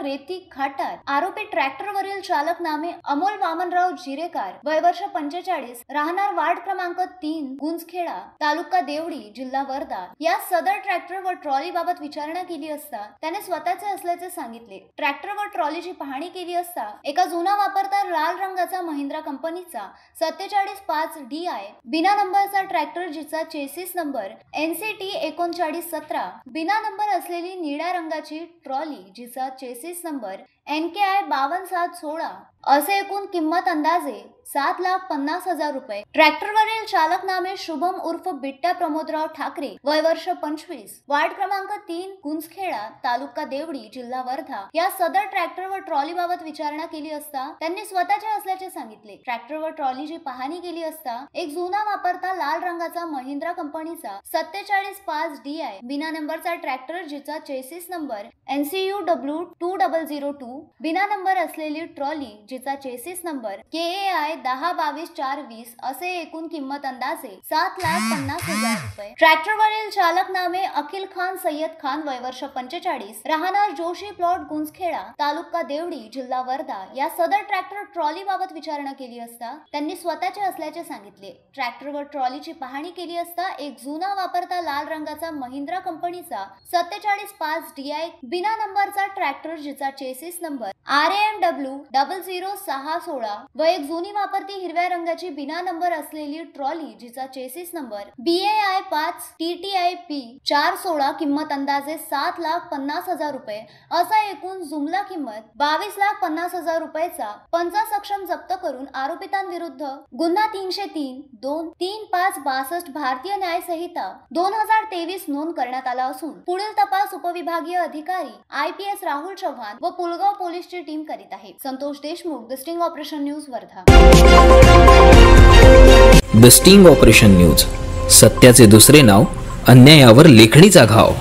रेती खाटात आरोपी ट्रॅक्टरवरील चालक नामे अमोल वामनराव जिरेकर, वय वर्ष 45, राहणार वार्ड क्रमांक 3, गुंजखेडा, तालुका देवडी, जिल्हा वर्धा या सदर ट्रॅक्टर व ट्रॉली बाबत विचारणा केली असता त्याने स्वतःचे असल्याचे सांगितले। ट्रॅक्टर व ट्रॉलीची पाहणी केली असता एका जुना वापरता लाल रंगाचा महिंद्रा कंपनीचा 47.5 DI बिना नंबरचा ट्रॅक्टर जिचा चेसिस नंबर NCT 3917 बिना नंबर असलेली निळ्या रंगाची ट्रॉली जिचा चेसिस नंबर NKI 52716 असे एकूण किंमत अंदाजे 7,50,000 रुपये। ट्रॅक्टरवरील चालक नामे शुभम उर्फ बिट्टा प्रमोदराव ठाकरे, वय वर्ष 25, वार्ड क्रमांक 3, गुंजखेडा, तालुका देवडी, जिल्हा वर्धा या सदर ट्रॅक्टर व ट्रॉली बाबत विचारणा केली असता त्यांनी स्वतःचे असल्याचे सांगितले। ट्रॅक्टर व ट्रॉलीची पाहणी केली असता एक जुना वापरता लाल रंगाचा महिंद्रा कंपनीचा 47.5 DI बिना नंबरचा ट्रॅक्टर जिचा चेसिस नंबर NCUW 2002 बिना नंबर असलेली ट्रॉली जिचा चेसिस नंबर KAI 1022-420 असे एकूण किंमत अंदाजे 7,50,000 रुपये। ट्रॅक्टरवरील चालक नामे अखिल खान सय्यद खान, वय वर्ष 45, राहणार जोशी प्लॉट, गुंजखेडा, तालुका देवडी, जिल्हा वर्धा या सदर ट्रॅक्टर ट्रॉली बाबत विचारणा केली असता त्यांनी स्वतःचे असल्याचे सांगितले। ट्रॅक्टर व ट्रॉलीची पाहणी केली असता एक जुना वापरता लाल रंगाचा महिंद्रा कंपनीचा 47.5 DI बिना नंबरचा ट्रॅक्टर जिचा चेसिस नंबर RAMW 00616 व एक जुनी वापरती हिरव्या रंगाची बिना नंबर असलेली ट्रॉली जिचा चेसिस नंबर BAI 5 TTIP 416 किंमत अंदाजे 7,50,000 रुपये असा एकूण जुमला किंमत 22,50,000 रुपयाचा पंचा सक्षम जप्त करून आरोपितांविरुद्ध गुन्हा 303-2-3562 भारतीय न्याय संहिता 2023 नोंद करण्यात आला असून पुढील तपास उपविभागीय अधिकारी IPS राहुल चव्हाण व पुलगाव पोलीसची टीम करीत आहे। Santosh Deshmukh, the sting operation news, Wardha. The sting operation news, सत्याचे दुसरे नाव, अन्यायावर लेखणीचा घाव।